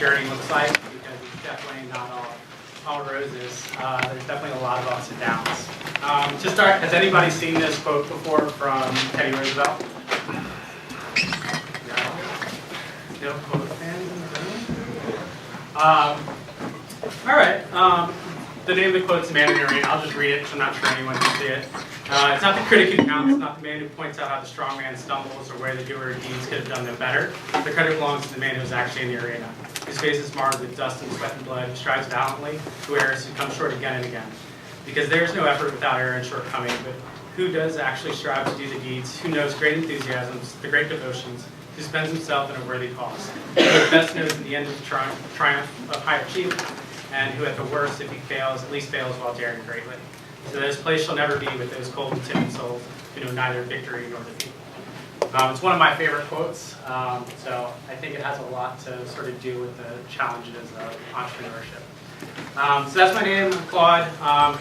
journey looks like, because it's definitely not all roses. There's definitely a lot of ups and downs. To start, has anybody seen this quote before from Teddy Roosevelt? No quote fans in the room? All right. The name of the quote's "The Man in the Arena." I'll just read it, because I'm not sure anyone can see it. It's not the critic who counts, not the man who points out how the strong man stumbles or where the doer of deeds could have done no better. The credit belongs to the man who was actually in the arena. His face is marred with dust and sweat and blood, who strives valiantly, who errs, who comes short again and again. Because there is no effort without error and shortcoming, but who does actually strive to do the deeds, who knows great enthusiasms, the great devotions, who spends himself in a worthy cause, who best knows in the end of the triumph of high achievement, and who at the worst, if he fails, at least fails while daring greatly. So that his place shall never be with those cold and timid souls who know neither victory nor defeat. It's one of my favorite quotes, so I think it has a lot to sort of do with the challenges of entrepreneurship. So that's my name, I'm Claude,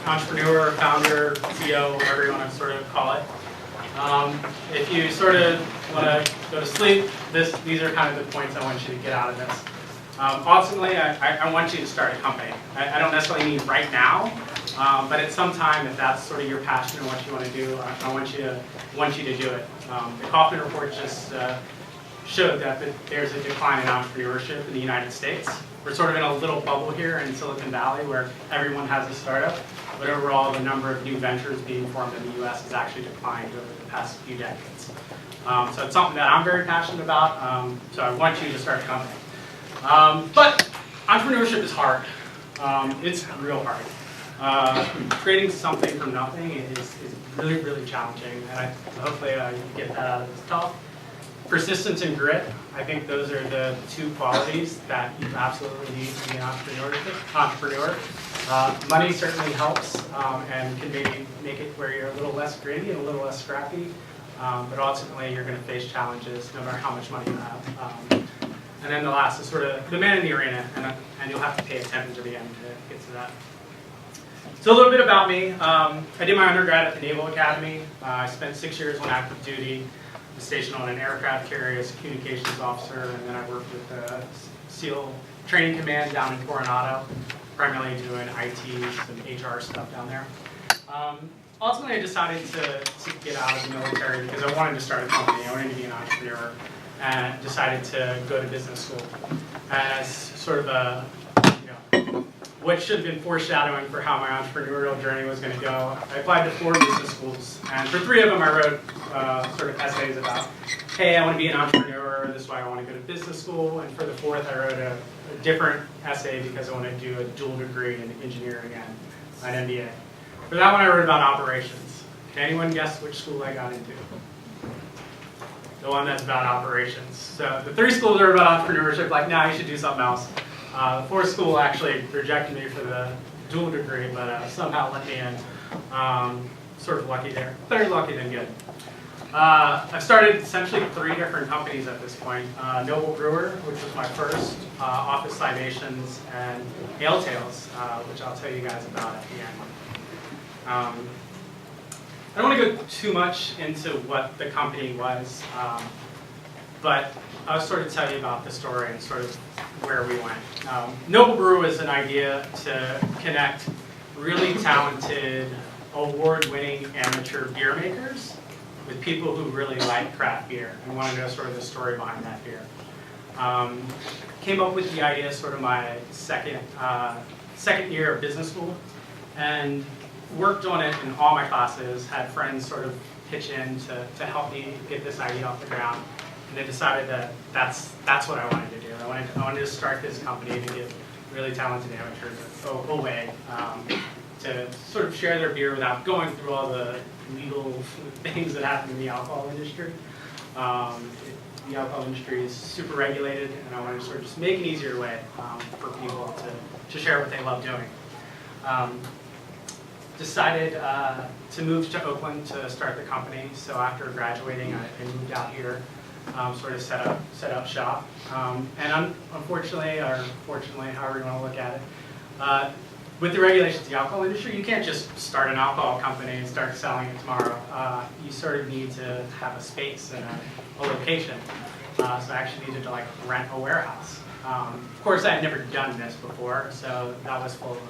entrepreneur, founder, CEO, whatever you want to sort of call it. If you sort of want to go to sleep, these are kind of the points I want you to get out of this. Ultimately, I want you to start a company. I don't necessarily mean right now, but at some time, if that's sort of your passion and what you want to do, I want you to do it. The Kaufman report just showed that there's a decline in entrepreneurship in the United States. We're sort of in a little bubble here in Silicon Valley where everyone has a startup, but overall the number of new ventures being formed in the U.S. has actually declined over the past few decades. So it's something that I'm very passionate about, so I want you to start a company. But entrepreneurship is hard. It's real hard. Creating something from nothing is really, really challenging, and hopefully you get that out of this talk. Persistence and grit, I think those are the two qualities that you absolutely need to be an entrepreneur. Money certainly helps and can maybe make it where you're a little less gritty and a little less scrappy, but ultimately you're going to face challenges no matter how much money you have. And then the last is sort of the man in the arena, and you'll have to pay attention to the end to get to that. So a little bit about me. I did my undergrad at the Naval Academy. I spent 6 years on active duty. I was stationed on an aircraft carrier as a communications officer, and then I worked with the SEAL Training Command down in Coronado, primarily doing IT, some HR stuff down there. Ultimately, I decided to get out of the military because I wanted to start a company. I wanted to be an entrepreneur, and decided to go to business school as sort of a, what should have been foreshadowing for how my entrepreneurial journey was going to go. I applied to 4 business schools, and for 3 of them I wrote sort of essays about, hey, I want to be an entrepreneur, this is why I want to go to business school, and for the 4th I wrote a different essay because I wanted to do a dual degree in engineering and an MBA. For that one I wrote about operations. Can anyone guess which school I got into? The one that's about operations. So the 3 schools are about entrepreneurship, like, nah, you should do something else. The 4th school actually rejected me for the dual degree, but somehow let me in. Sort of lucky there. Better lucky than good. I've started essentially 3 different companies at this point. Noble Brewer, which was my first, Office Libations, and Ale Tales, which I'll tell you guys about at the end. I don't want to go too much into what the company was, but I'll sort of tell you about the story and sort of where we went. Noble Brew is an idea to connect really talented, award-winning amateur beer makers with people who really like craft beer and want to know sort of the story behind that beer. Came up with the idea sort of my second year of business school, and worked on it in all my classes, had friends sort of pitch in to help me get this idea off the ground, and they decided that that's what I wanted to do. I wanted to start this company to give really talented amateurs a way to sort of share their beer without going through all the legal things that happen in the alcohol industry. The alcohol industry is super regulated, and I wanted to sort of just make an easier way for people to share what they love doing. Decided to move to Oakland to start the company. So after graduating, I moved out here, sort of set up shop. And unfortunately, or fortunately, however you want to look at it, with the regulations of the alcohol industry, you can't just start an alcohol company and start selling it tomorrow. You sort of need to have a space and a location. So I actually needed to rent a warehouse. Of course, I had never done this before, so that was full of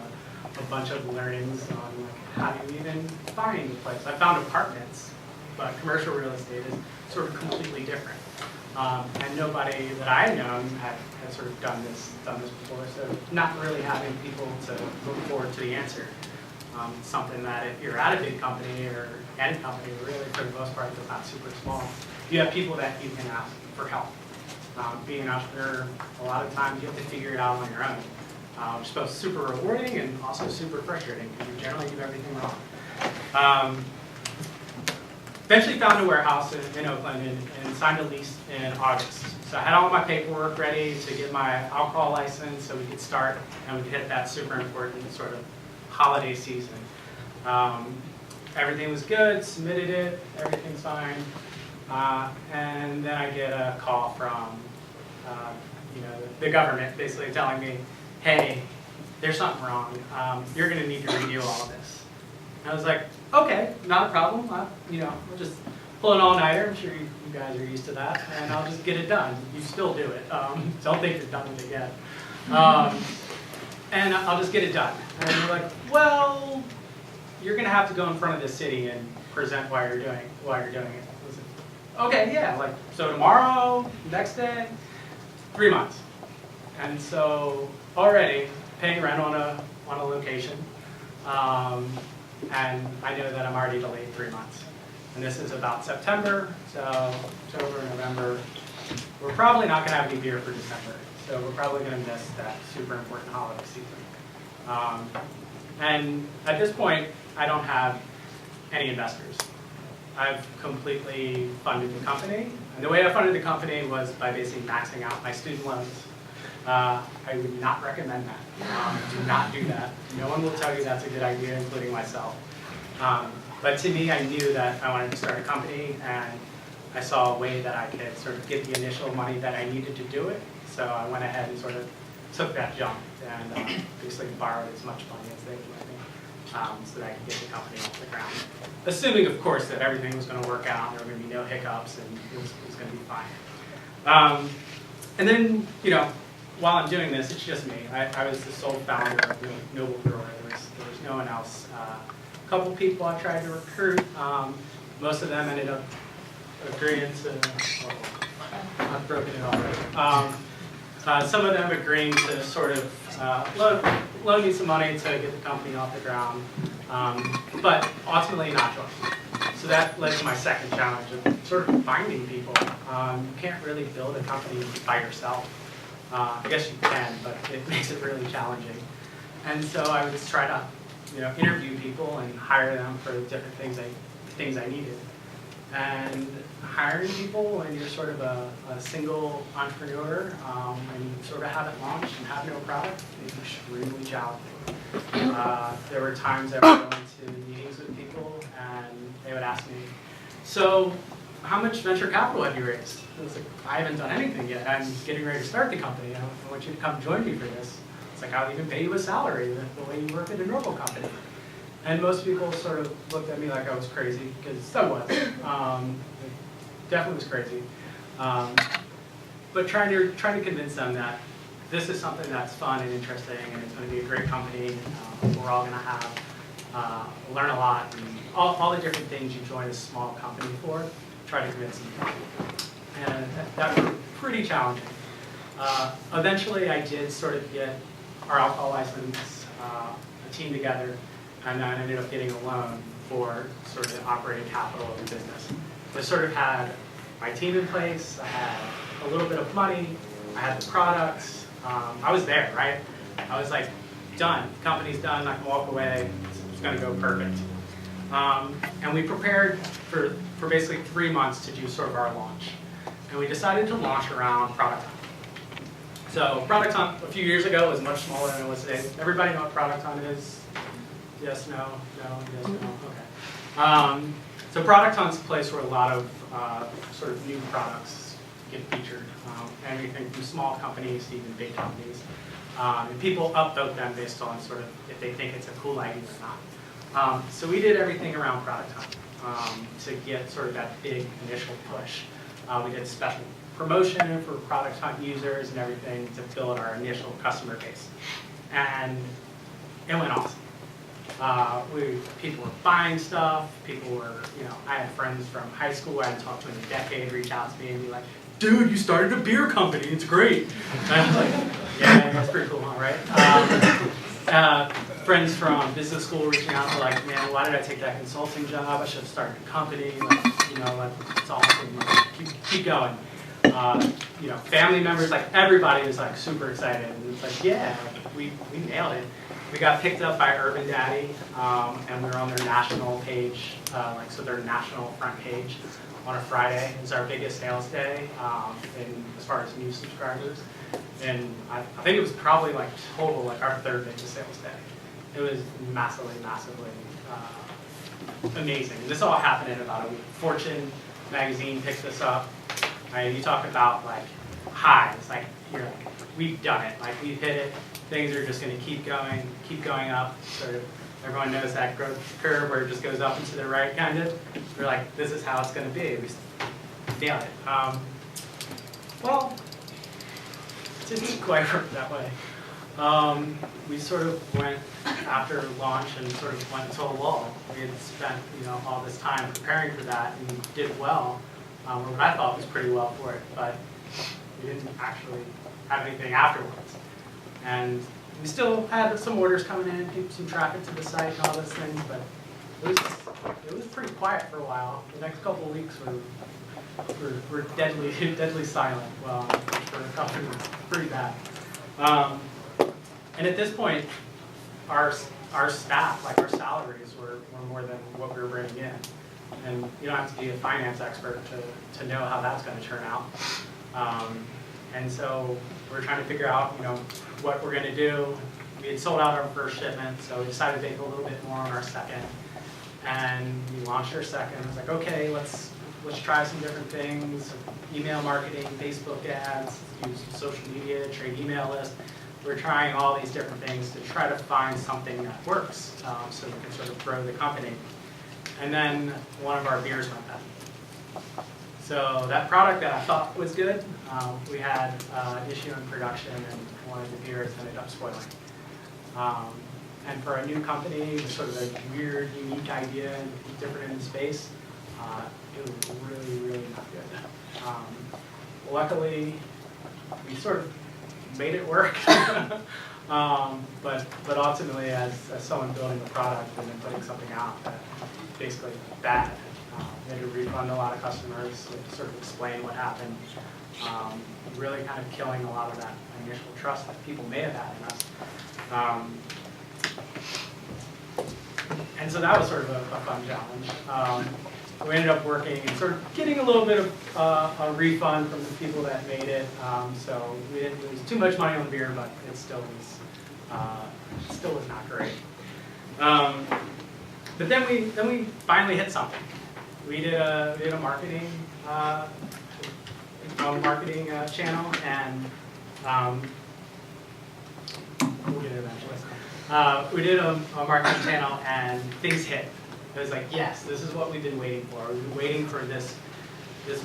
a bunch of learnings on like, how do you even find a place. I found apartments, but commercial real estate is sort of completely different. And nobody that I had known had sort of done this before, so not really having people to look forward to the answer. Something that if you're at a big company or any company, really for the most part, that's not super small, you have people that you can ask for help. Being an entrepreneur, a lot of times you have to figure it out on your own. Which is both super rewarding and also super frustrating because you generally do everything wrong. Eventually found a warehouse in Oakland and signed a lease in August. So I had all my paperwork ready to get my alcohol license so we could start and we could hit that super important sort of holiday season. Everything was good, submitted it, everything's fine. And then I get a call from the government basically telling me, hey, there's something wrong. You're going to need to renew all of this. And I was like, okay, not a problem. We'll just pull an all-nighter. I'm sure you guys are used to that. And I'll just get it done. You still do it. Don't think you're done with it yet. And I'll just get it done. And they're like, well, you're going to have to go in front of the city and present why you're doing it. I was like, okay, yeah. Like, so tomorrow, next day, 3 months. And so already paying rent on a location, and I know that I'm already delayed 3 months. And this is about September, so October, November. We're probably not going to have any beer for December, so we're probably going to miss that super important holiday season. And at this point, I don't have any investors. I've completely funded the company. And the way I funded the company was by basically maxing out my student loans. I would not recommend that. Do not do that. No one will tell you that's a good idea, including myself. But to me, I knew that I wanted to start a company, and I saw a way that I could sort of get the initial money that I needed to do it. So I went ahead and sort of took that jump and basically borrowed as much money as they could give me so that I could get the company off the ground. Assuming, of course, that everything was going to work out, there were going to be no hiccups, and it was going to be fine. And then, while I'm doing this, it's just me. I was the sole founder of Noble Brewer. There was no one else. A couple people I tried to recruit. Most of them ended up agreeing to, I've broken it already. Some of them agreeing to sort of loan me some money to get the company off the ground, but ultimately not joining. So that led to my second challenge of sort of finding people. You can't really build a company by yourself. I guess you can, but it makes it really challenging. And so I would just try to, interview people and hire them for different things I needed. And hiring people when you're sort of a single entrepreneur and you sort of haven't launched and have no product is extremely challenging. There were times I would go into meetings with people and they would ask me, so how much venture capital have you raised? I was like, I haven't done anything yet. I'm getting ready to start the company. I want you to come join me for this. It's like, I'll even pay you a salary the way you work at a normal company. And most people sort of looked at me like I was crazy, because I was. It definitely was crazy. But trying to convince them that this is something that's fun and interesting, and it's going to be a great company. We're all going to have learn a lot, and all the different things you join a small company for. Try to convince them. And that was pretty challenging. Eventually, I did sort of get our alcohol license, a team together, and I ended up getting a loan for sort of the operating capital of the business. I sort of had my team in place, I had a little bit of money, I had the products, I was there, right? I was like, done, the company's done, I can walk away, it's gonna go perfect. And we prepared for basically 3 months to do sort of our launch. And we decided to launch around Product Hunt. So Product Hunt a few years ago was much smaller than it was today. Everybody know what Product Hunt is? Yes, no, yes, no, okay. So Product Hunt's a place where a lot of sort of new products get featured. Anything from small companies to even big companies. And people upvote them based on sort of if they think it's a cool idea or not. So we did everything around Product Hunt to get sort of that big initial push. We did special promotion for Product Hunt users and everything to build our initial customer base. And it went awesome. People were buying stuff, people were, I had friends from high school I hadn't talked to in a decade reach out to me and be like, dude, you started a beer company, it's great. And I was like, yeah, that's pretty cool, huh, right? Friends from business school reaching out, they're like, man, why did I take that consulting job? I should have started a company, it's awesome, keep going. Family members, everybody was super excited. And it's like, yeah, we nailed it. We got picked up by Urban Daddy, and we were on their national page, so their national front page on a Friday. It was our biggest sales day, as far as new subscribers. And I think it was probably total our third biggest sales day. It was massively amazing. And this all happened in about a week. Fortune magazine picked this up. You talk about highs, you're we've done it, we've hit it. Things are just going to keep going up. Sort of, everyone knows that growth curve where it just goes up and to the right, kind of. We're like, this is how it's going to be. We nailed it. Well, it didn't quite work that way. We sort of went after launch and sort of went into a lull. We had spent all this time preparing for that and did well, or what I thought was pretty well for it, but we didn't actually have anything afterwards. And we still had some orders coming in, some traffic to the site and all those things, but it was pretty quiet for a while. The next couple of weeks were deadly silent. Well, for a company, it was pretty bad. And at this point, our staff, our salaries were more than what we were bringing in. And you don't have to be a finance expert to know how that's going to turn out. And so we're trying to figure out, what we're going to do. We had sold out our first shipment, so we decided to take a little bit more on our second. And we launched our second. I was like, okay, let's try some different things. Email marketing, Facebook ads, use social media, trade email lists. We're trying all these different things to try to find something that works, so we can sort of grow the company. And then one of our beers went bad. So that product that I thought was good, we had an issue in production, and one of the beers ended up spoiling. And for a new company with sort of a weird, unique idea and different in the space, it was really not good. Luckily, we sort of made it work, but ultimately, as someone building a product and then putting something out that basically bad, we had to refund a lot of customers, to sort of explain what happened, really kind of killing a lot of that initial trust that people may have had in us. And so that was sort of a fun challenge. We ended up working and sort of getting a little bit of a refund from the people that made it. So we didn't lose too much money on the beer, but it still was not great. But then we finally hit something. We did a marketing channel, and we'll get it eventually. We did a marketing channel, and things hit. It was like, yes, this is what we've been waiting for. We've been waiting for this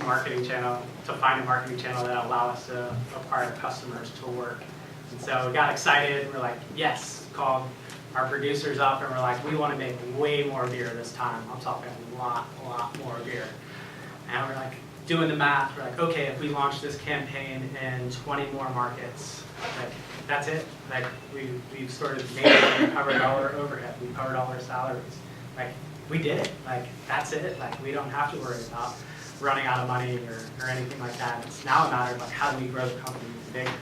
marketing channel, to find a marketing channel that allow us to acquire customers to work. And so we got excited. We're like, yes, called our producers up, and we're like, we want to make way more beer this time. I'm talking a lot more beer. And we're like doing the math. We're like, okay, if we launch this campaign in 20 more markets, that's it. We've sort of made it. We covered all our overhead. We covered all our salaries. We did it. That's it. We don't have to worry about running out of money or anything like that. It's now a matter of how do we grow the company bigger.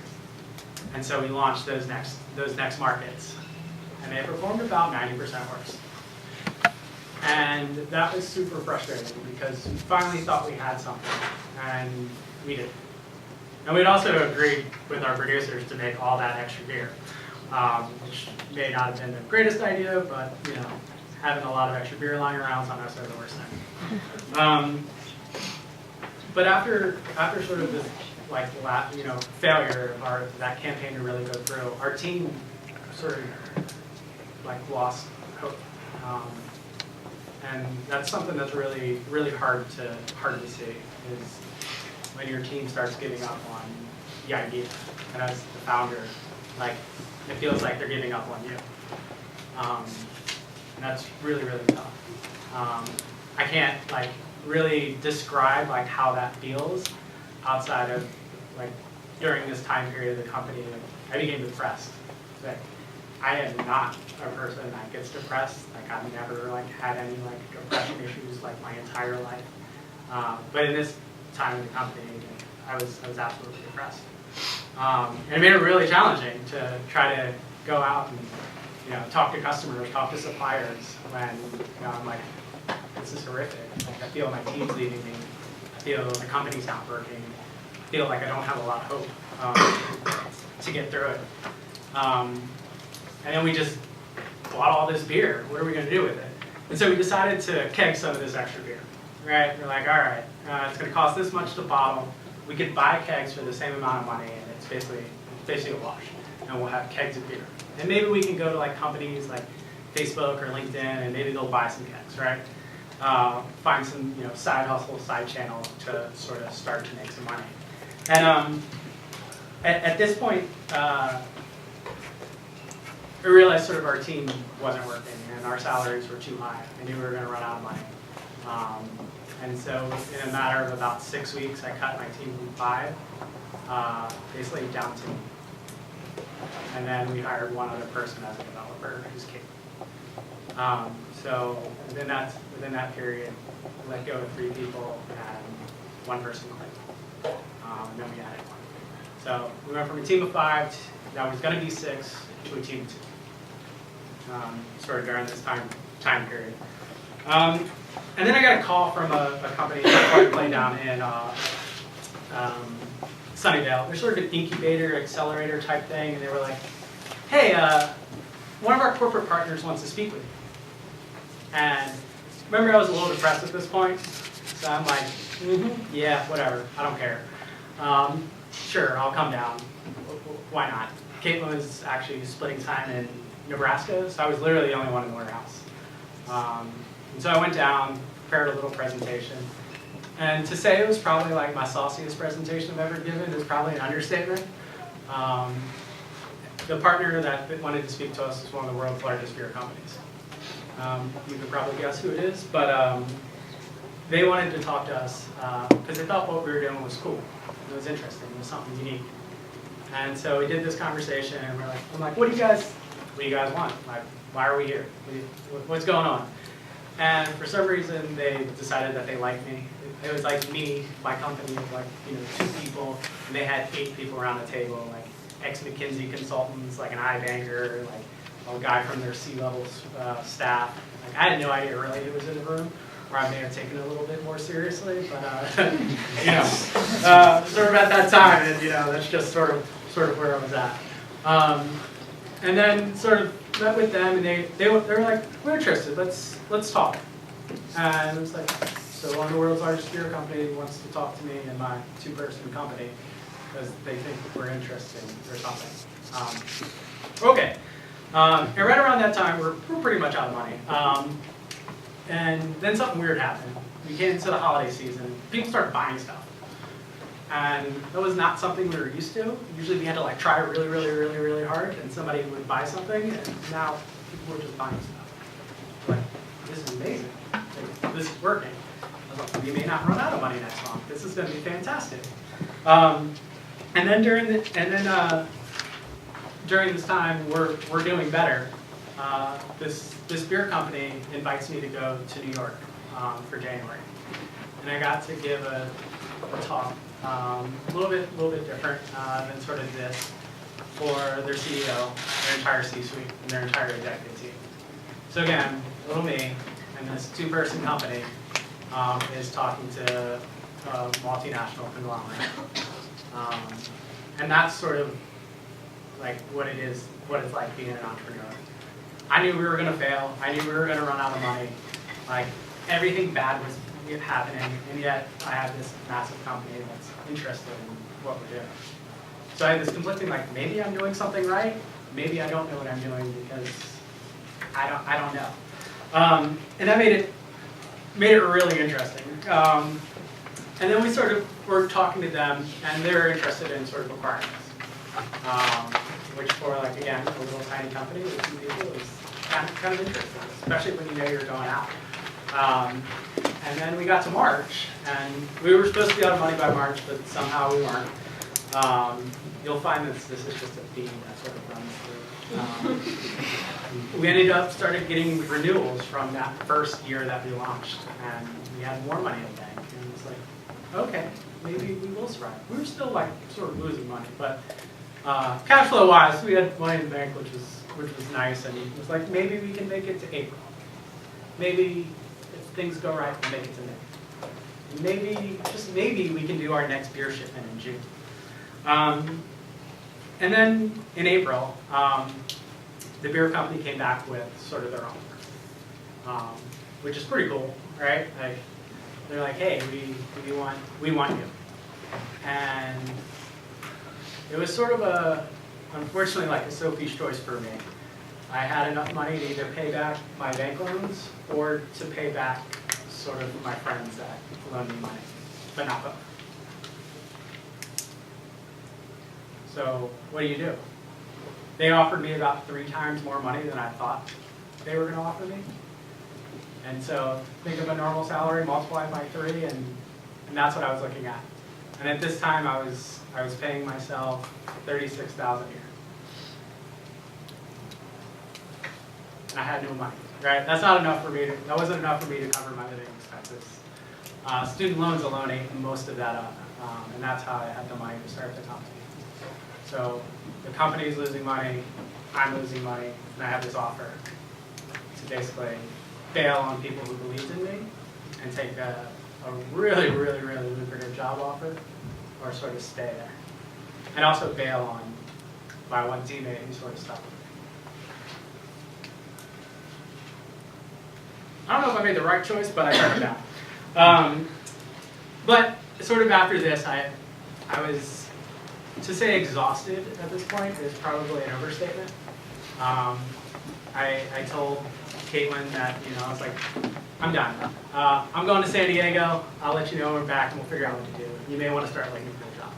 And so we launched those next markets, and they performed about 90% worse. And that was super frustrating because we finally thought we had something, and we didn't. And we'd also agreed with our producers to make all that extra beer, which may not have been the greatest idea, but having a lot of extra beer lying around is not necessarily the worst thing. But after sort of this failure of that campaign to really go through, our team sort of lost hope, and that's something that's really hard to see. Is when your team starts giving up on the idea. And as the founder, like, it feels like they're giving up on you. And that's really, really tough. I can't like really describe like how that feels outside of like during this time period of the company. Like, I became depressed. Like, I am not a person that gets depressed. Like, I've never like had any like depression issues like my entire life. But in this time in the company, I was absolutely depressed. And it made it really challenging to try to go out and talk to customers, talk to suppliers when I'm like, this is horrific. Like, I feel my team's leaving me. I feel the company's not working. I feel like I don't have a lot of hope to get through it. And then we just bought all this beer. What are we going to do with it? And so we decided to keg some of this extra beer. Right? We're like, all right, it's going to cost this much to bottle. We could buy kegs for the same amount of money, and it's basically a wash. And we'll have kegs of beer. And maybe we can go to like companies like Facebook or LinkedIn, and maybe they'll buy some kegs, right? Find some side hustle, side channel to sort of start to make some money. And at this point, I realized sort of our team wasn't working, and our salaries were too high. I knew we were going to run out of money. And so in a matter of about 6 weeks, I cut my team from 5, basically down to me. And then we hired one other person as a developer who's capable. So within that period, we let go of 3 people and 1 person quit. And then we added 1. So we went from a team of 5 that was going to be 6 to a team of 2. Sort of during this time period. And then I got a call from a company that play down in Sunnyvale. They're sort of an incubator, accelerator type thing, and they were like, hey, one of our corporate partners wants to speak with you. And remember, I was a little depressed at this point, so I'm like, yeah, whatever, I don't care. Sure, I'll come down. Why not? Caitlin was actually splitting time in Nebraska, so I was literally the only one in the warehouse. And so I went down, prepared a little presentation, and to say it was probably like my sauciest presentation I've ever given is probably an understatement. The partner that wanted to speak to us is one of the world's largest beer companies. You can probably guess who it is, but they wanted to talk to us because they thought what we were doing was cool. It was interesting. It was something unique. And so we did this conversation, and I'm like, what do you guys want? Like, why are we here? What's going on? And for some reason, they decided that they liked me. It was like me, my company of like 2 people, and they had 8 people around the table, like ex-McKinsey consultants, like an iBanker, like a guy from their C-level staff. Like, I had no idea really who was in the room, or I may have taken it a little bit more seriously, but sort of at that time, and that's just sort of where I was at. And then sort of met with them, and they were like, we're interested, let's talk. And it was like, so one of the world's largest beer company wants to talk to me and my 2-person company because they think we're interested or something. Okay. And right around that time, we're pretty much out of money. And then something weird happened. We came into the holiday season. People started buying stuff. And that was not something we were used to. Usually we had to like try really, really, really, really hard, and somebody would buy something, and now people were just buying stuff. Like, this is amazing. Like, this is working. I was like, we may not run out of money next month. This is going to be fantastic. And then during this time, we're doing better. This beer company invites me to go to New York for January, and I got to give a talk. A little bit different than sort of this for their CEO, their entire C-suite, and their entire executive team. So again, little me and this 2-person company is talking to a multinational conglomerate, and that's sort of like what it's like being an entrepreneur. I knew we were going to fail. I knew we were going to run out of money. Like, everything bad was happening, and yet I have this massive company that's interested in what we're doing. So I had this conflicting, like, maybe I'm doing something right, maybe I don't know what I'm doing because I don't know. And that made it really interesting. And then we sort of were talking to them, and they were interested in sort of acquiring us, which for, like, again, a little tiny company with 2 people is kind of interesting, especially when you know you're going out. And then we got to March, and we were supposed to be out of money by March, but somehow we weren't. You'll find that this is just a theme that sort of runs through. We ended up started getting renewals from that first year that we launched, and we had more money in the bank, and it was like, okay, maybe we will survive. We were still like sort of losing money, but cash flow wise, we had money in the bank, which was nice, and it was like, maybe we can make it to April. Maybe if things go right, we'll make it to May. And maybe, just maybe, we can do our next beer shipment in June. And then in April, the beer company came back with sort of their offer, which is pretty cool, right? Like, they're like, hey, we want you. And it was sort of unfortunately, like a Sophie's choice for me. I had enough money to either pay back my bank loans or to pay back sort of my friends that loaned me money, but not both. So what do? They offered me about 3 times more money than I thought they were going to offer me. And so think of a normal salary, multiply it by 3, and that's what I was looking at. And at this time, I was paying myself $36,000 a year. And I had no money, right? That's not enough for me to, that wasn't enough for me to cover my living expenses. Student loans alone ate most of that up, and that's how I had the money to start the company. So the company is losing money, I'm losing money, and I have this offer to basically bail on people who believed in me and take a really, really, really lucrative job offer, or sort of stay there. And also bail on my one teammate who sort of stuck with me. I don't know if I made the right choice, but I turned it down. But sort of after this, I was, to say exhausted at this point is probably an overstatement. I told Caitlin that, I was like, I'm done. I'm going to San Diego. I'll let you know when we're back and we'll figure out what to do. You may want to start looking for a job.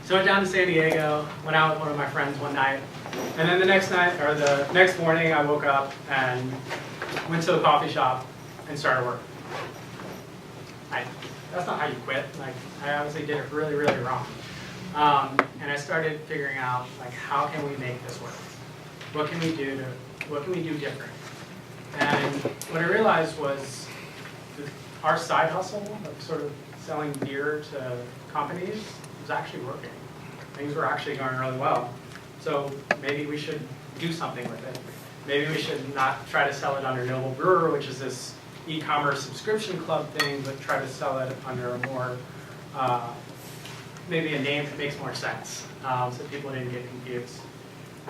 So I went down to San Diego, went out with one of my friends one night, and then the next night, or the next morning, I woke up and went to a coffee shop and started working. That's not how you quit. Like, I obviously did it really, really wrong. And I started figuring out, like, how can we make this work? What can we do different? And what I realized was our side hustle of sort of selling beer to companies was actually working. Things were actually going really well. So maybe we should do something with it. Maybe we should not try to sell it under Noble Brewer, which is this e-commerce subscription club thing, but try to sell it under a more, maybe a name that makes more sense, so people didn't get confused.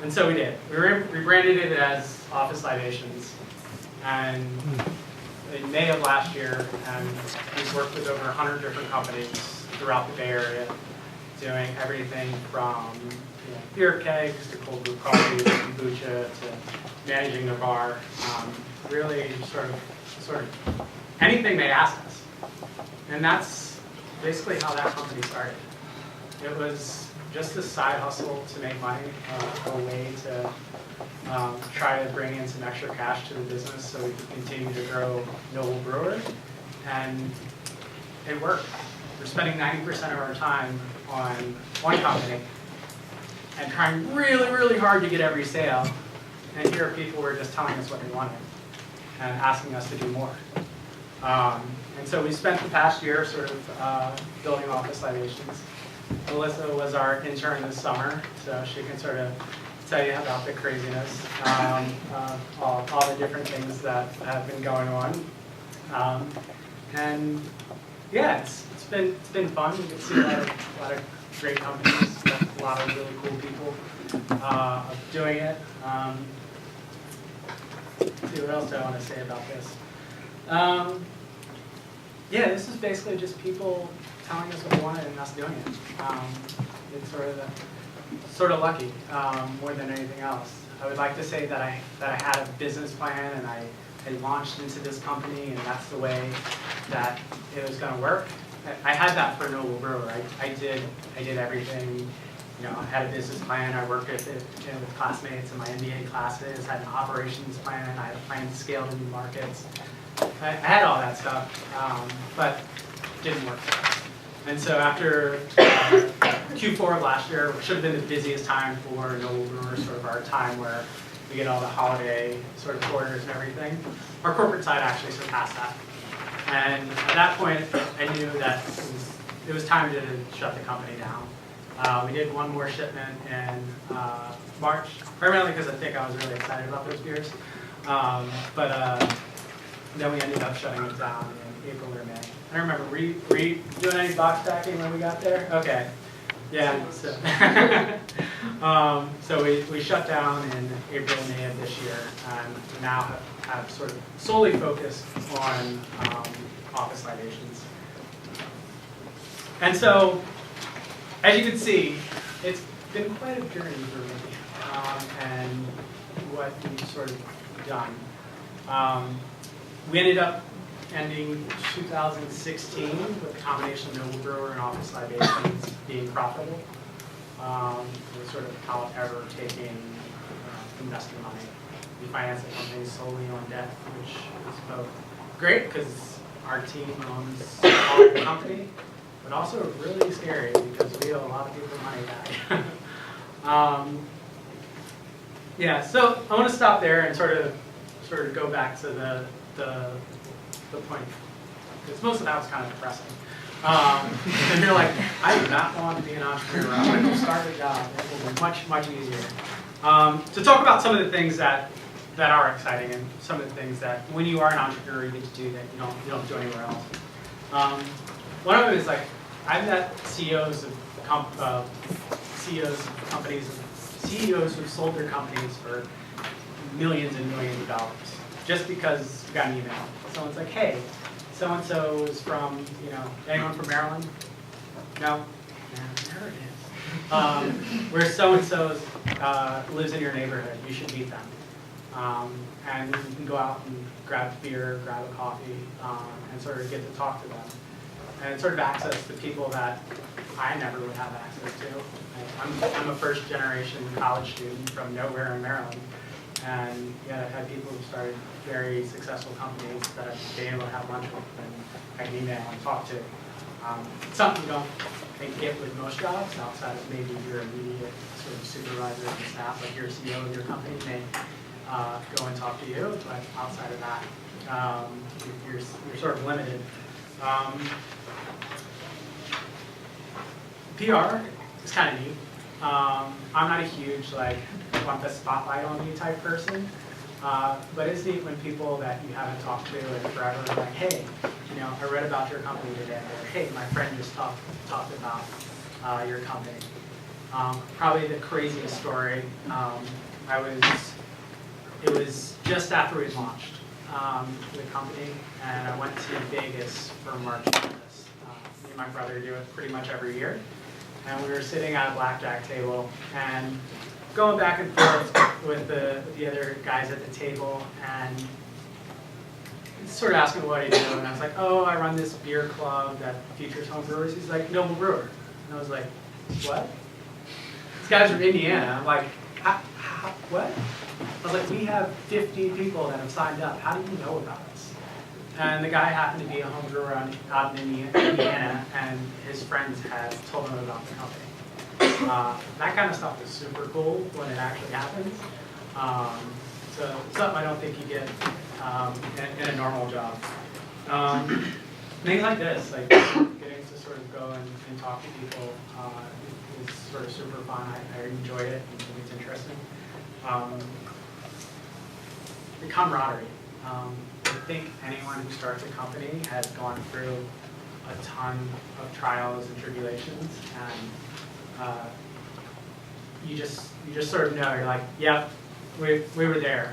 And so we did. We rebranded it as Office Libations. And in May of last year, and we've worked with over 100 different companies throughout the Bay Area, doing everything from beer kegs to cold brew coffee to kombucha to managing their bar. Really sort of anything they asked us. And that's basically how that company started. It was just a side hustle to make money, a way to try to bring in some extra cash to the business so we could continue to grow Noble Brewer. And it worked. We're spending 90% of our time on one company and trying really, really hard to get every sale. And here people were just telling us what they wanted and asking us to do more. And so we spent the past year sort of building Office Libations. Melissa was our intern this summer, so she can sort of tell you about the craziness, all the different things that have been going on. And yeah, it's been fun. You can see a lot of great companies, a lot of really cool people doing it. Let's see, what else do I want to say about this? Yeah, this is basically just people telling us what they wanted and us doing it. It's sort of lucky more than anything else. I would like to say that I had a business plan and I launched into this company and that's the way that it was going to work. I had that for Noble Brewer. I did everything. You know, I had a business plan. I worked with it, with classmates in my MBA classes. I had an operations plan. I had a plan to scale to new markets. I had all that stuff, but it didn't work. And so after Q4 of last year, which should have been the busiest time for Noble Brewer, sort of our time where we get all the holiday sort of orders and everything, our corporate side actually surpassed that. And at that point, I knew that it was time to shut the company down. We did one more shipment in March, primarily because I think I was really excited about those beers. But then we ended up shutting it down in April or May. I don't remember, were you doing any box packing when we got there? Okay. Yeah. So, so we shut down in April, May of this year, and now have sort of solely focused on office libations. And so, as you can see, it's been quite a journey for me, and what we've sort of done. We ended up ending 2016 with a combination of Noble Brewer and office libations being profitable. Sort of without ever taking investor money. We finance the company solely on debt, which is both great because our team owns all of the company, but also really scary because we owe a lot of people money back. Yeah, so I want to stop there and sort of go back to the point, because most of that was kind of depressing. And you're like, I do not want to be an entrepreneur. I'm going to go start a job. It will be much, much easier. To talk about some of the things that are exciting and some of the things that when you are an entrepreneur you get to do that you don't do anywhere else. One of them is like, I've met CEOs of companies, CEOs who've sold their companies for millions and millions of dollars just because you got an email. Someone's like, hey, so-and-so is from, anyone from Maryland? No? Yeah, there it is. Where so-and-so lives in your neighborhood, you should meet them. And you can go out and grab a beer, grab a coffee, and sort of get to talk to them. And sort of access to people that I never would have access to. I'm a first-generation college student from nowhere in Maryland. And yet I've had people who started very successful companies that I've been able to have lunch with and I can email and talk to. Something you don't get with most jobs outside of maybe your immediate sort of supervisor and staff, like your CEO of your company may go and talk to you, but outside of that, you're sort of limited. PR is kind of neat. I'm not a huge, want the spotlight on me type person, but it's neat when people that you haven't talked to in forever are like, hey, I read about your company today, or hey, my friend just talked about your company. Probably the craziest story, it was just after we launched the company, and I went to Vegas for March Madness. Me and my brother do it pretty much every year. And we were sitting at a blackjack table and going back and forth with the other guys at the table, and sort of asking what I do. And I was like, oh, I run this beer club that features home brewers. He's like, Noble Brewer. And I was like, what? This guy's from Indiana. I'm like, what? I was like, we have 50 people that have signed up. How do you know about us? And the guy happened to be a home brewer out in Indiana, and his friends had told him about the company. That kind of stuff is super cool when it actually happens. So something I don't think you get in a normal job. Things like this, like getting to sort of go and talk to people is sort of super fun. I enjoyed it. I think it's interesting. The camaraderie. I think anyone who starts a company has gone through a ton of trials and tribulations, and you just sort of know, you're like, yep, we were there.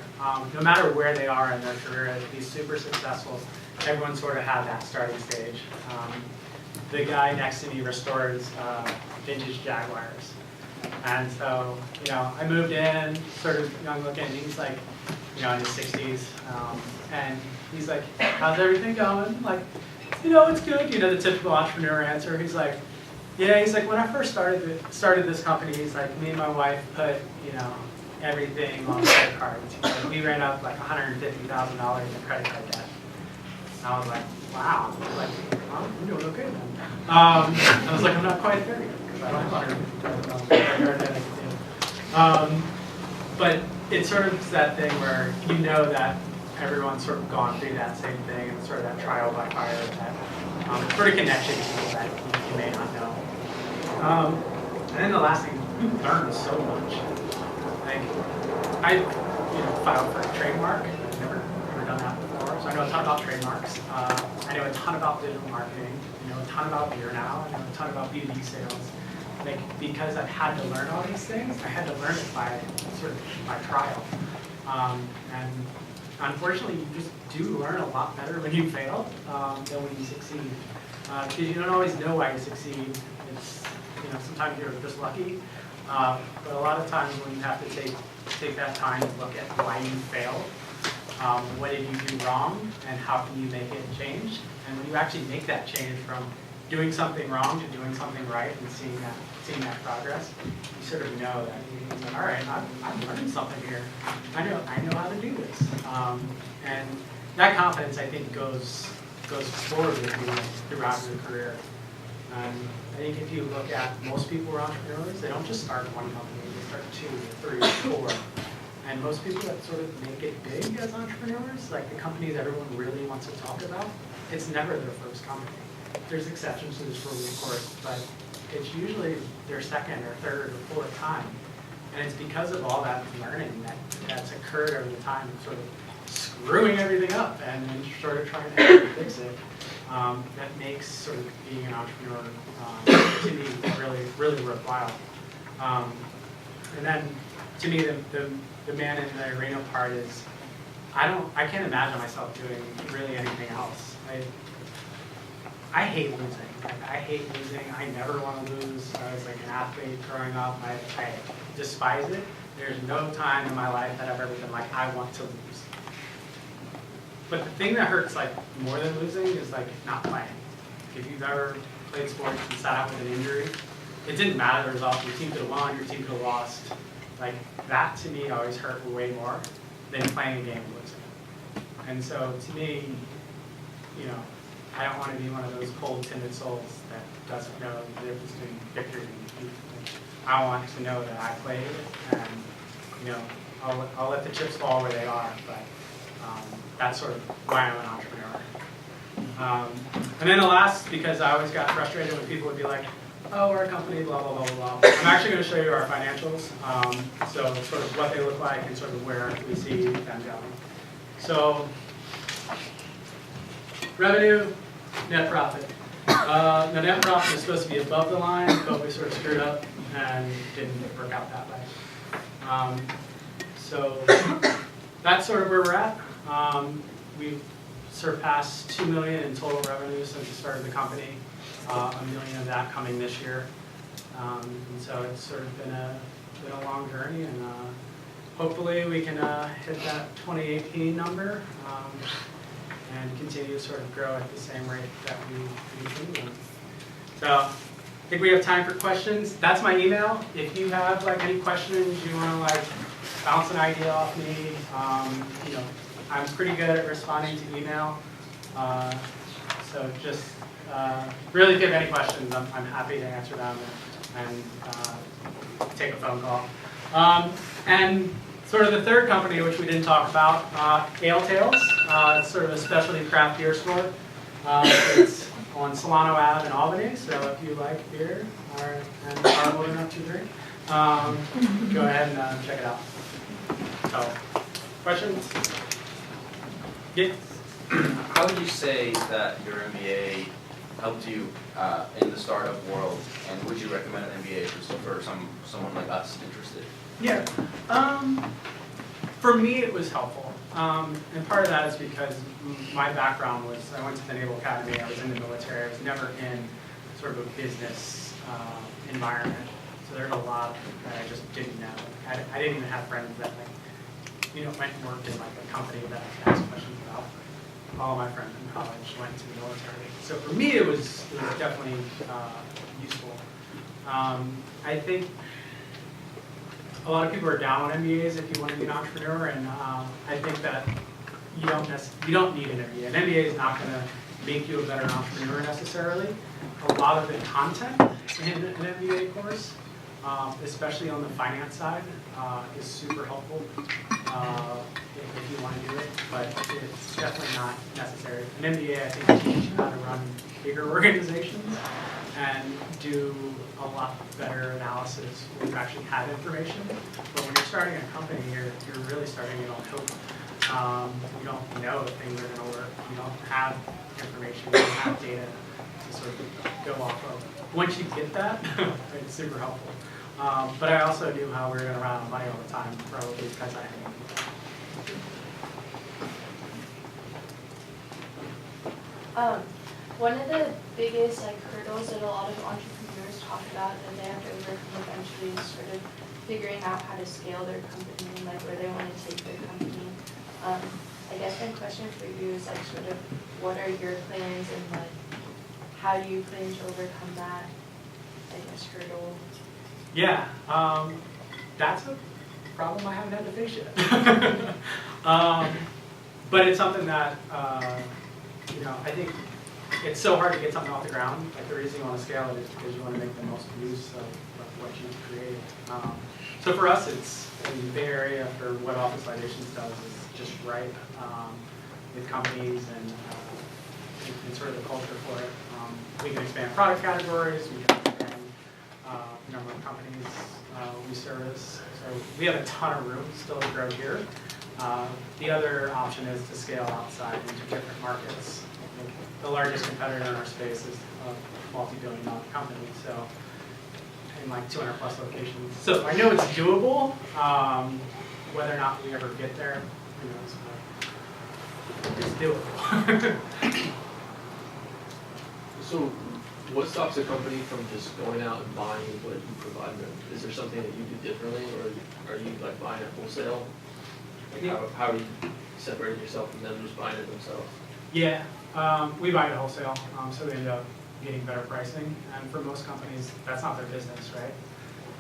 No matter where they are in their career, be super successful, everyone sort of had that starting stage. The guy next to me restores vintage Jaguars. And so, I moved in, sort of young looking, and he's like, in his 60s. And he's like, how's everything going? Like, It's good. The typical entrepreneur answer. He's like, yeah, he's like, when I first started this company, he's like, me and my wife put, everything on credit cards. We ran up like $150,000 in credit card debt. And I was like, wow. Like, I'm doing okay then. I was like, I'm not quite there yet because I don't have $150,000 credit card debt. But it's sort of that thing where that everyone's sort of gone through that same thing and sort of that trial by fire, that sort of connection to people that you may not know. And then the last thing, you learn so much. Like, I filed for a trademark. I've never done that before, so I know a ton about trademarks. I know a ton about digital marketing. I know a ton about beer now. I know a ton about B2B sales. Like, because I've had to learn all these things, I had to learn it by trial. And unfortunately, you just do learn a lot better when you fail than when you succeed. Because you don't always know why you succeed. It's, sometimes you're just lucky. But a lot of times when you have to take that time to look at why you failed, what did you do wrong, and how can you make it change? And when you actually make that change from doing something wrong to doing something right and seeing that progress, you sort of know that, all right, I've learned something here. I know how to do this. And that confidence, I think, goes forward with you throughout your career. I think if you look at most people who are entrepreneurs, they don't just start one company, they start 2, 3, 4. And most people that sort of make it big as entrepreneurs, like the companies everyone really wants to talk about, it's never their first company. There's exceptions to this rule, of course, but it's usually their second or third or fourth time. And it's because of all that learning that's occurred over the time, sort of screwing everything up and then sort of trying to fix it, that makes sort of being an entrepreneur to me really, really worthwhile. And then to me, the man in the arena part is, I can't imagine myself doing really anything else. I hate losing. I hate losing. I never want to lose. I was like an athlete growing up. I despise it. There's no time in my life that I've ever been like, I want to lose. But the thing that hurts like more than losing is like not playing. If you've ever played sports and sat out with an injury, it didn't matter the result. Your team could have won, your team could have lost. Like that to me always hurt way more than playing a game and losing. And so to me, I don't want to be one of those cold, timid souls that doesn't know the difference between victory and defeat. I want to know that I played, and I'll let the chips fall where they are. But that's sort of why I'm an entrepreneur. And then the last, because I always got frustrated when people would be like, "Oh, we're a company, blah blah blah blah blah." I'm actually going to show you our financials, so sort of what they look like and sort of where we see them going. So. Revenue, net profit. The net profit is supposed to be above the line, but we sort of screwed up and didn't work out that way. So that's sort of where we're at. We've surpassed $2 million in total revenue since we started the company. $1 million of that coming this year. And so it's sort of been a long journey, and hopefully we can hit that 2018 number. And continue to sort of grow at the same rate that we continue. So I think we have time for questions. That's my email. If you have like any questions, you want to like bounce an idea off me, I'm pretty good at responding to email. So just really if you have any questions, I'm happy to answer them and take a phone call. And sort of the third company, which we didn't talk about, Ale Tales. It's sort of a specialty craft beer store. It's on Solano Ave in Albany, so if you like beer and are old enough to drink, go ahead and check it out. So, questions? Yes? How would you say that your MBA helped you in the startup world, and would you recommend an MBA for someone like us interested? Yeah. For me, it was helpful. And part of that is because my background was, I went to the Naval Academy, I was in the military, I was never in sort of a business environment. So there's a lot that I just didn't know. I didn't even have friends that went and worked in like a company that I could ask questions about. all my friends in college went to the military. So for me, it was definitely useful. I think a lot of people are down on MBAs if you want to be an entrepreneur, and I think that you don't need an MBA. An MBA is not going to make you a better entrepreneur necessarily. A lot of the content in an MBA course, especially on the finance side, is super helpful if you want to do it, but it's definitely not necessary. An MBA, I think, teaches you how to run bigger organizations and do a lot better analysis when you actually have information. But when you're starting a company, you're really starting it on hope. You don't know if things are going to work. You don't have information. You don't have data to sort of go off of. Once you get that, it's super helpful. But I also knew how we were going to run out of money all the time, probably because I had one of the biggest hurdles that a lot of entrepreneurs talk about that they have to overcome eventually is sort of figuring out how to scale their company and where they want to take their company. I guess my question for you is sort of what are your plans and how do you plan to overcome that, hurdle? Yeah, that's a problem I haven't had to face yet. But it's something that, I think it's so hard to get something off the ground. The reason you want to scale it is because you want to make the most use of what you create. So for us, it's in the Bay Area for what Office Libations does is just right with companies and sort of the culture for it. We can expand product categories. We can expand number of companies we service. So we have a ton of room still to grow here. The other option is to scale outside into different markets. The largest competitor in our space is a multi-billion-dollar company, so in 200 plus locations. So I know it's doable. Whether or not we ever get there, who knows? But it's doable. So what stops a company from just going out and buying what you provide them? Is there something that you do differently, or are you buying at wholesale? How are you separating yourself from them just buying it themselves? Yeah, we buy it wholesale, so we end up getting better pricing. And for most companies, that's not their business, right?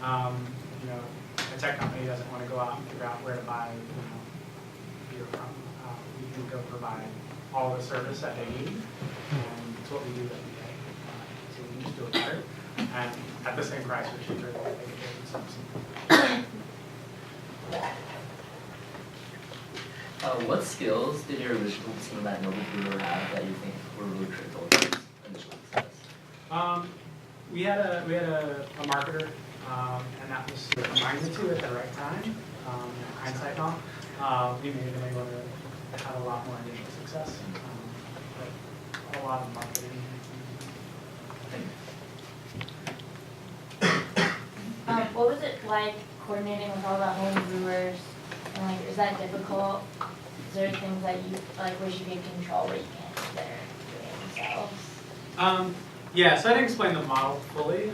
A tech company doesn't want to go out and figure out where to buy beer from. We can go provide all the service that they need, and it's what we do every day. So we can just do it better, and at the same price, which is really what they can do themselves. What skills did your original team at Noble Brewer have that you think were really critical to its initial success? We had a marketer, and that was combined the two at the right time. Hindsight now, we may have been able to have a lot more initial success, but a lot of marketing. What was it like coordinating with all the home brewers? And is that difficult? Is there things that you wish you could control where you can't do they're doing themselves? Yeah, so I didn't explain the model fully.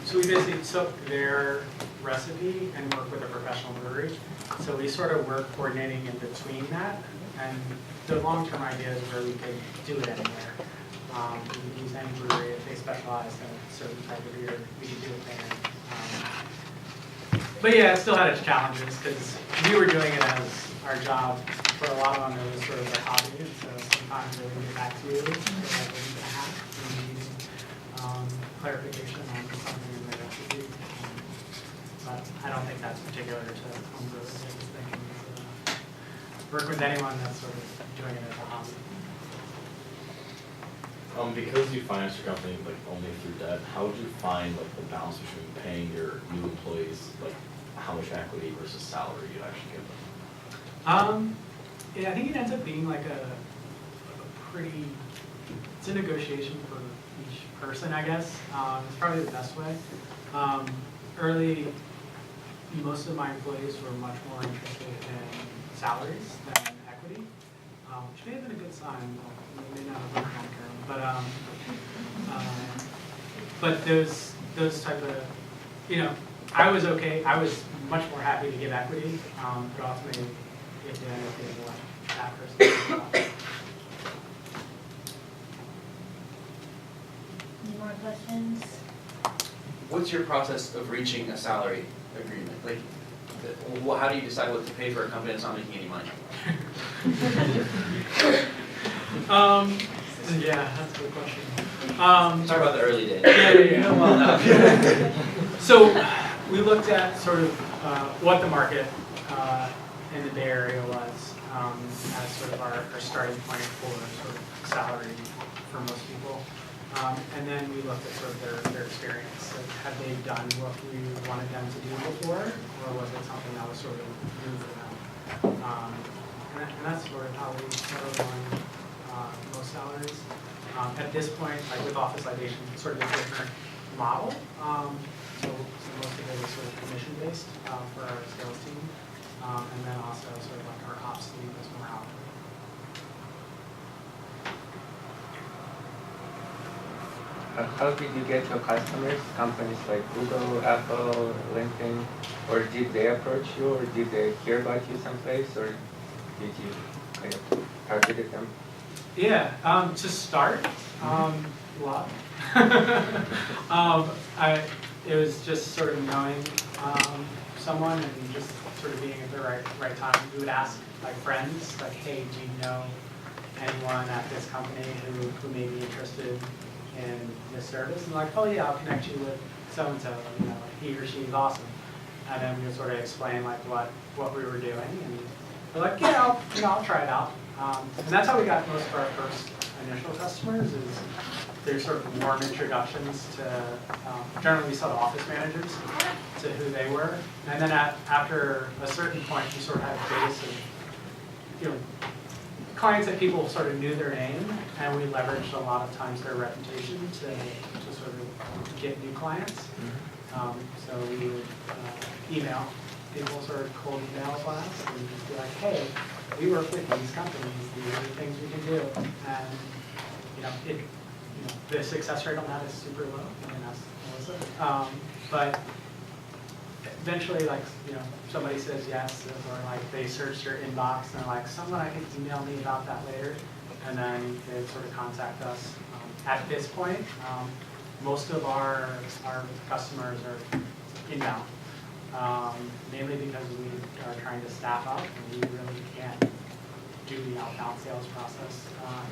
So we basically took their recipe and worked with a professional brewery. So we sort of work coordinating in between that, and the long-term idea is where we could do it anywhere. We could use any brewery if they specialize in a certain type of beer. We could do it there. But yeah, it still had its challenges because we were doing it as our job. For a lot of them, it was sort of their hobby, and so sometimes they would get back to you for like a week and a half and need clarification on something in their recipe. But I don't think that's particular to homebrewers. I just think work with anyone that's sort of doing it as a hobby. Because you finance your company only through debt, how would you find the balance between paying your new employees how much equity versus salary you actually give them? Yeah, I think it ends up being a pretty. It's a negotiation for each person, I guess. It's probably the best way. Early, most of my employees were much more interested in salaries than equity, which may have been a good sign. They may not have been long term, but those type of, I was okay. I was much more happy to give equity, but ultimately, if they end up getting that person. more questions? What's your process of reaching a salary agreement? Like, how do you decide what to pay for a company that's not making any money? Yeah, that's a good question. Talk about the early days. Yeah. Well, no. So we looked at sort of what the market in the Bay Area was as sort of our starting point for sort of salary for most people. And then we looked at sort of their experience. Like, had they done what we wanted them to do before, or was it something that was sort of new for them? And that's sort of how we settled on most salaries. At this point, like with Office Litigation, it's sort of a different model. So most of it is sort of commission-based for our sales team. And then also sort of like our ops team is more hourly. How did you get your customers? Companies like Google, Apple, LinkedIn, or did they approach you, or did they hear about you someplace, or did you kind of target them? Yeah, to start, luck. It was just sort of knowing someone and just sort of being at the right time. We would ask like friends, like, hey, do you know anyone at this company who may be interested in this service? And like, oh yeah, I'll connect you with so-and-so, you know, he or she is awesome. And then we would sort of explain like what we were doing, and they're like, yeah, I'll try it out. And that's how we got most of our first initial customers, is there's sort of warm introductions to, generally we sell to office managers, to who they were. And then after a certain point, we sort of had a base of, you know, clients that people sort of knew their name, and we leveraged a lot of times their reputation to sort of get new clients. So we would email people, sort of cold email blast, and just be like, hey, we work with these companies, these are the things we can do. And the success rate on that is super low. I mean, that's Melissa. But eventually, like, somebody says yes, or like they search their inbox and they're like, someone I could email me about that later, and then they sort of contact us. At this point, most of our customers are inbound, mainly because we are trying to staff up and we really can't do the outbound sales process.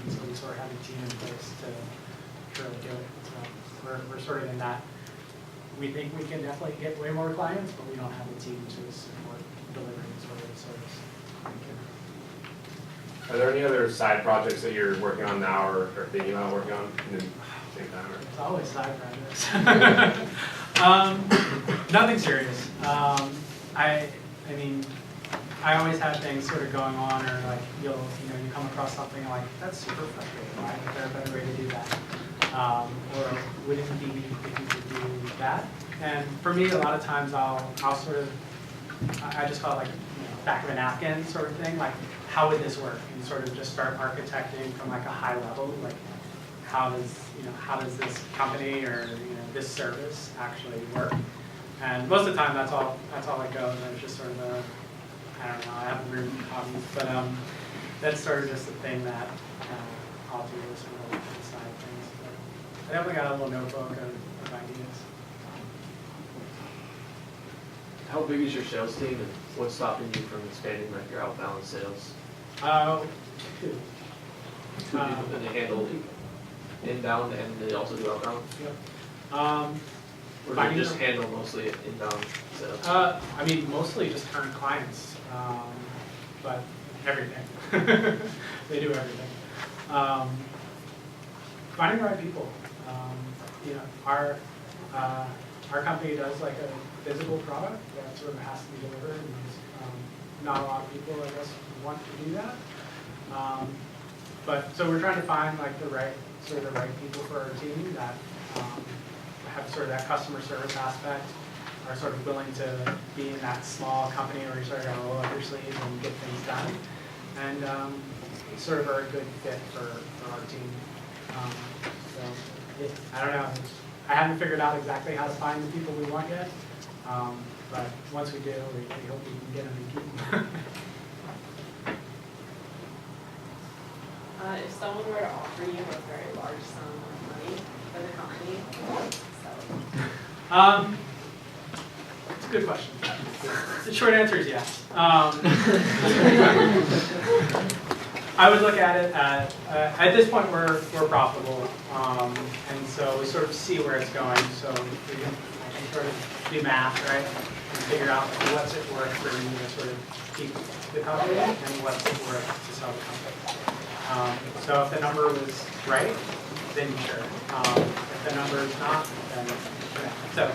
And so we sort of have a team in place to really do it. So we're sort of in that. We think we can definitely get way more clients, but we don't have a team to support delivering sort of the service. Are there any other side projects that you're working on now or thinking about working on in the same time? Or? It's always side projects. Nothing serious. I mean, I always have things sort of going on, or like you come across something and like, that's super frustrating. Why isn't there a better way to do that? Or would it be if you could do that? And for me, a lot of times I'll sort of, I just call it like back of a napkin sort of thing. Like, how would this work? And sort of just start architecting from like a high level, like how does this company or this service actually work? And most of the time, that's all it goes. And it's just sort of I don't know. I have weird hobbies, but that's sort of just the thing that I'll do is sort of the side things. But I definitely got a little notebook of ideas. How big is your sales team, and what's stopping you from expanding like your outbound sales? Two. Two people, and they handle inbound and they also do outbound? Yep. Or do they just handle mostly inbound sales? I mean, mostly just current clients, but everything. They do everything. Finding the right people. Our company does like a physical product that sort of has to be delivered, and not a lot of people, I guess, want to do that. But so we're trying to find like the right people for our team that have sort of that customer service aspect, are sort of willing to be in that small company where you sort of got to roll up your sleeves and get things done, and sort of are a good fit for our team. I don't know. I haven't figured out exactly how to find the people we want yet, but once we do, we hope we can get them and keep them. If someone were to offer you a very large sum of money for the company. So, It's a good question. The short answer is yes. I would look at it at this point we're profitable, and so we sort of see where it's going. So we can sort of do math, right, and figure out what's it worth for me to sort of keep the company and what's it worth to sell the company. So if the number was right, then sure. If the number is not, then sure. So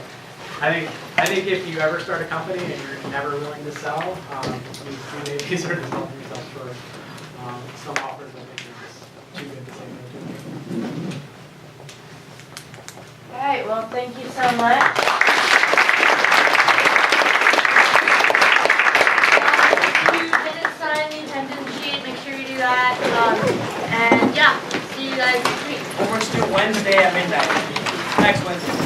I think if you ever start a company and you're never willing to sell, you may be sort of selling yourself short. Some offers I think are just too good to say no to. All right, well, thank you so much. If you didn't sign the attendance sheet, make sure you do that. And yeah, see you guys next week. Homework's due Wednesday at midnight. Next Wednesday.